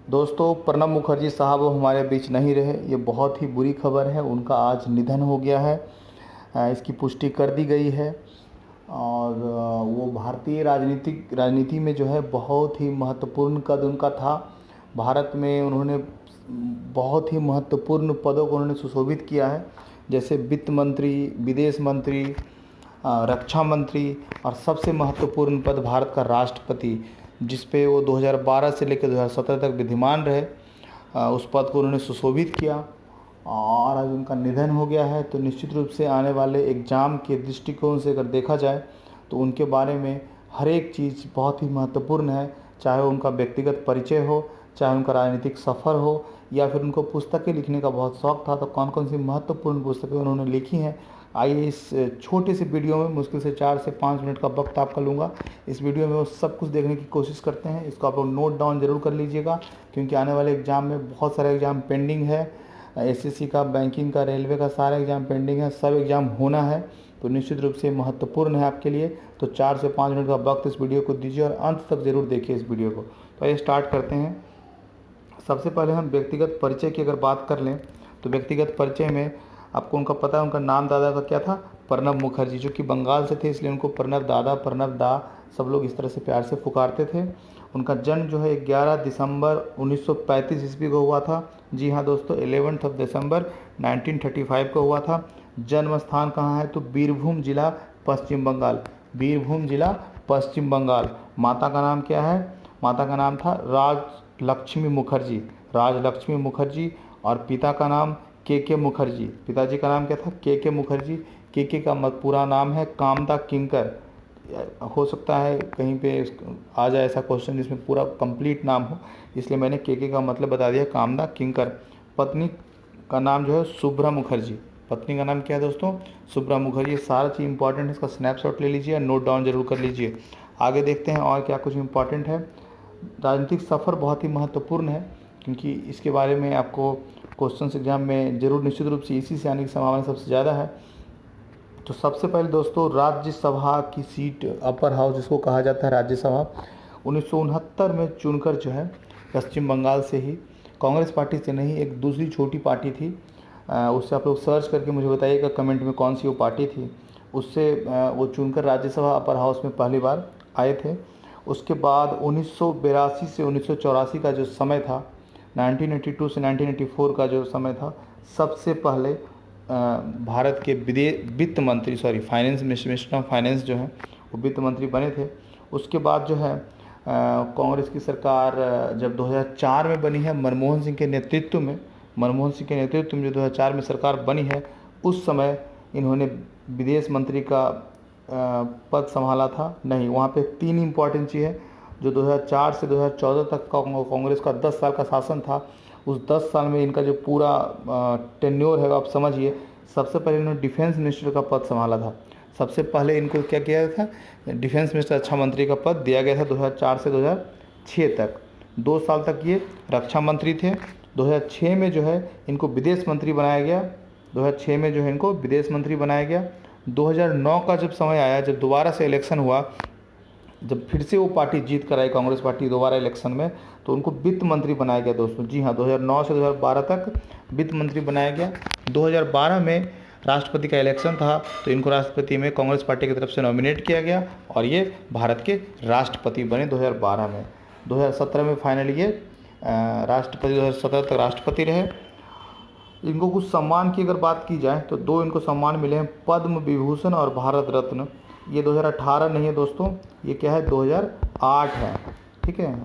दोस्तों, प्रणब मुखर्जी साहब हमारे बीच नहीं रहे। ये बहुत ही बुरी खबर है, उनका आज निधन हो गया है। इसकी पुष्टि कर दी गई है। और वो भारतीय राजनीति में जो है बहुत ही महत्वपूर्ण कद उनका था। भारत में उन्होंने बहुत ही महत्वपूर्ण पदों को उन्होंने सुशोभित किया है, जैसे वित्त मंत्री, विदेश मंत्री, रक्षा मंत्री और सबसे महत्वपूर्ण पद भारत का राष्ट्रपति, जिस पे वो 2012 से लेकर 2017 तक विद्यमान रहे। उस पद को उन्होंने सुशोभित किया और आज उनका निधन हो गया है। तो निश्चित रूप से आने वाले एग्ज़ाम के दृष्टिकोण से अगर देखा जाए तो उनके बारे में हर एक चीज़ बहुत ही महत्वपूर्ण है, चाहे उनका व्यक्तिगत परिचय हो, चाहे उनका राजनीतिक सफ़र हो, या फिर उनको पुस्तकें लिखने का बहुत शौक़ था। तो कौन कौन सी महत्वपूर्ण पुस्तकें उन्होंने लिखी हैं, आइए इस छोटे से वीडियो में मुश्किल से 4 से 5 मिनट का वक्त आपका लूँगा। इस वीडियो में वो सब कुछ देखने की कोशिश करते हैं। इसको आप लोग नोट डाउन ज़रूर कर लीजिएगा, क्योंकि आने वाले एग्ज़ाम में बहुत सारे एग्ज़ाम पेंडिंग है। एसएससी का, बैंकिंग का, रेलवे का सारा एग्ज़ाम पेंडिंग है, सब एग्ज़ाम होना है। तो निश्चित रूप से महत्वपूर्ण है आपके लिए। तो 4 से 5 मिनट का वक्त इस वीडियो को दीजिए और अंत तक ज़रूर देखिए इस वीडियो को। तो आइए स्टार्ट करते हैं। सबसे पहले हम व्यक्तिगत परिचय की अगर बात कर लें तो व्यक्तिगत परिचय में आपको उनका पता है, उनका नाम दादा का क्या था? प्रणब मुखर्जी, जो कि बंगाल से थे, इसलिए उनको प्रणब दादा, प्रणब दा सब लोग इस तरह से प्यार से पुकारते थे। उनका जन्म जो है 11 दिसंबर 1935 ईस्वी को हुआ था। जी हाँ दोस्तों, 11 दिसंबर 1935 को हुआ था। जन्म स्थान कहाँ है? तो बीरभूम जिला, पश्चिम बंगाल। बीरभूम जिला, पश्चिम बंगाल। माता का नाम क्या है? माता का नाम था राजलक्ष्मी मुखर्जी, राजलक्ष्मी मुखर्जी। और पिता का नाम के मुखर्जी। पिताजी का नाम क्या था? के मुखर्जी। के का पूरा नाम है कामदा किंकर। हो सकता है कहीं पे आ जाए ऐसा क्वेश्चन जिसमें पूरा कंप्लीट नाम हो, इसलिए मैंने के का मतलब बता दिया, कामदा किंकर। पत्नी का नाम जो है शुभ्रा मुखर्जी। पत्नी का नाम क्या है दोस्तों? शुभ्रा मुखर्जी। ये सारा चीज़ इंपॉर्टेंट है, इसका स्नैपशॉट ले लीजिए, नोट डाउन जरूर कर लीजिए। आगे देखते हैं और क्या कुछ इंपॉर्टेंट है। राजनीतिक सफ़र बहुत ही महत्वपूर्ण है, क्योंकि इसके बारे में आपको क्वेश्चन एग्जाम में जरूर निश्चित रूप से इसी से आने की संभावना सबसे ज़्यादा है। तो सबसे पहले दोस्तों, राज्यसभा की सीट, अपर हाउस जिसको कहा जाता है राज्यसभा, 1969 में चुनकर जो है पश्चिम बंगाल से ही, कांग्रेस पार्टी से नहीं, एक दूसरी छोटी पार्टी थी, उससे आप लोग सर्च करके मुझे बताइएगा कमेंट में कौन सी वो पार्टी थी, उससे वो चुनकर राज्यसभा अपर हाउस में पहली बार आए थे। उसके बाद 1982 से 1984 का जो समय था, 1982 से 1984 का जो समय था, सबसे पहले भारत के वित्त मंत्री, फाइनेंस मिनिस्टर ऑफ फाइनेंस जो है वो वित्त मंत्री बने थे। उसके बाद जो है कांग्रेस की सरकार जब 2004 में बनी है, मनमोहन सिंह के नेतृत्व में, जो 2004 में सरकार बनी है, उस समय इन्होंने विदेश मंत्री का पद संभाला था। नहीं, वहाँ पे 3 इम्पॉर्टेंट चीज़ है। जो 2004 से 2014 तक का कांग्रेस का 10 साल का शासन था, उस 10 साल में इनका जो पूरा टेन्योर है आप समझिए। सबसे पहले इन्होंने डिफेंस मिनिस्टर का पद संभाला था। सबसे पहले इनको क्या किया था? डिफेंस मिनिस्टर, रक्षा मंत्री का पद दिया गया था 2004 से 2006 तक। 2 साल तक ये रक्षा मंत्री थे। 2006 में जो है इनको विदेश मंत्री बनाया गया। 2006 में जो है इनको विदेश मंत्री बनाया गया। 2009 का जब समय आया, जब दोबारा से इलेक्शन हुआ, जब फिर से वो पार्टी जीत कर आई, कांग्रेस पार्टी, दोबारा इलेक्शन में, तो उनको वित्त मंत्री बनाया गया दोस्तों। जी हाँ, 2009 से 2012 तक वित्त मंत्री बनाया गया। 2012 में राष्ट्रपति का इलेक्शन था, तो इनको राष्ट्रपति में कांग्रेस पार्टी की तरफ से नॉमिनेट किया गया और ये भारत के राष्ट्रपति बने 2012 में। 2017 में फाइनली ये राष्ट्रपति, 2017 तक राष्ट्रपति रहे। इनको कुछ सम्मान की अगर बात की जाए तो 2 इनको सम्मान मिले हैं, पद्म विभूषण और भारत रत्न। ये 2018 नहीं है दोस्तों, ये क्या है? 2008 है। ठीक है,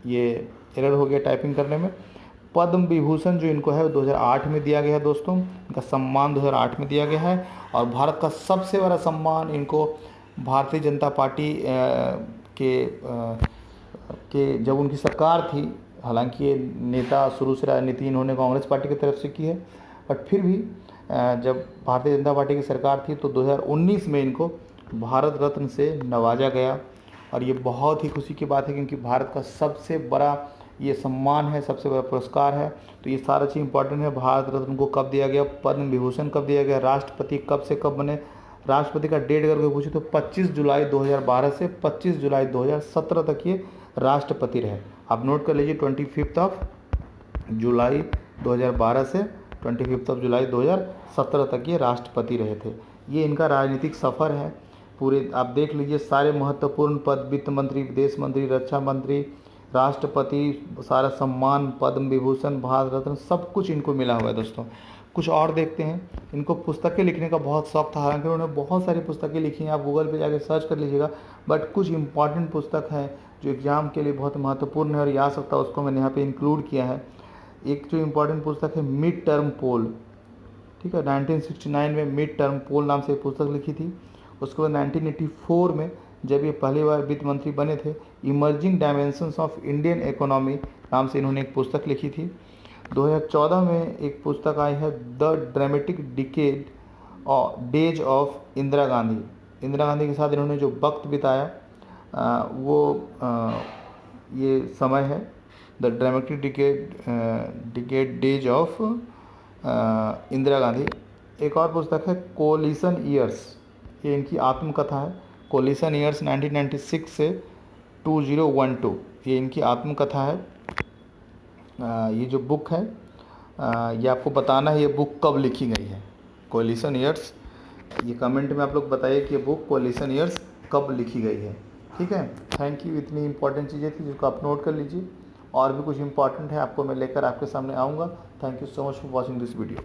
ये एरर हो गया टाइपिंग करने में। पद्म विभूषण जो इनको है वो 2008 में दिया गया है दोस्तों। इनका सम्मान 2008 में दिया गया है। और भारत का सबसे बड़ा सम्मान इनको भारतीय जनता पार्टी के जब उनकी सरकार थी, हालांकि ये नेता शुरू से राजनीति इन्होंने कांग्रेस पार्टी की तरफ से की है, बट फिर भी जब भारतीय जनता पार्टी की सरकार थी तो 2019 में इनको भारत रत्न से नवाजा गया। और ये बहुत ही खुशी की बात है, क्योंकि भारत का सबसे बड़ा ये सम्मान है, सबसे बड़ा पुरस्कार है। तो ये सारा चीज़ इंपॉर्टेंट है। भारत रत्न को कब दिया गया, पद्म विभूषण कब दिया गया, राष्ट्रपति कब से कब बने। राष्ट्रपति का डेट अगर कोई पूछे तो 25 जुलाई 2012 से 25 जुलाई 2017 तक ये राष्ट्रपति रहे। आप नोट कर लीजिए, 25 जुलाई 2012 से 25 जुलाई 2017 तक ये राष्ट्रपति रहे थे। ये इनका राजनीतिक सफ़र है। पूरे आप देख लीजिए, सारे महत्वपूर्ण पद, वित्त मंत्री, विदेश मंत्री, रक्षा मंत्री, राष्ट्रपति, सारा सम्मान, पद्म विभूषण, भारत रत्न, सब कुछ इनको मिला हुआ है दोस्तों। कुछ और देखते हैं। इनको पुस्तकें लिखने का बहुत शौक था, हालांकि उन्होंने बहुत सारी पुस्तकें लिखी हैं, आप गूगल पे जाके सर्च कर लीजिएगा। बट कुछ इंपॉर्टेंट पुस्तक है जो एग्ज़ाम के लिए बहुत महत्वपूर्ण है और ये आ सकता है, उसको मैंने यहाँ पे इंक्लूड किया है। एक जो इम्पॉर्टेंट पुस्तक है मिड टर्म पोल, ठीक है, 1969 में मिड टर्म पोल नाम से एक पुस्तक लिखी थी। उसके बाद 1984 में जब ये पहली बार वित्त मंत्री बने थे, emerging dimensions of Indian economy नाम से इन्होंने एक पुस्तक लिखी थी। 2014 में एक पुस्तक आई है, the dramatic decade days of Indira Gandhi. Indira Gandhi के साथ इन्होंने जो वक्त बिताया ये समय है, the dramatic decade days of Indira Gandhi. एक और पुस्तक है कोलिशन ईयर्स, ये इनकी आत्मकथा है। कोलिशन ईयर्स 1996 से 2012, ये इनकी आत्मकथा है। ये जो बुक है, ये आपको बताना है ये बुक कब लिखी गई है, कोलिशन ईयर्स। ये कमेंट में आप लोग बताइए कि ये बुक कोलिशन ईयर्स कब लिखी गई है। ठीक है, थैंक यू। इतनी इंपॉर्टेंट चीज़ें थी जिसको आप नोट कर लीजिए। और भी कुछ इंपॉर्टेंट है आपको मैं लेकर आपके सामने आऊँगा। Thank you so much for watching this video.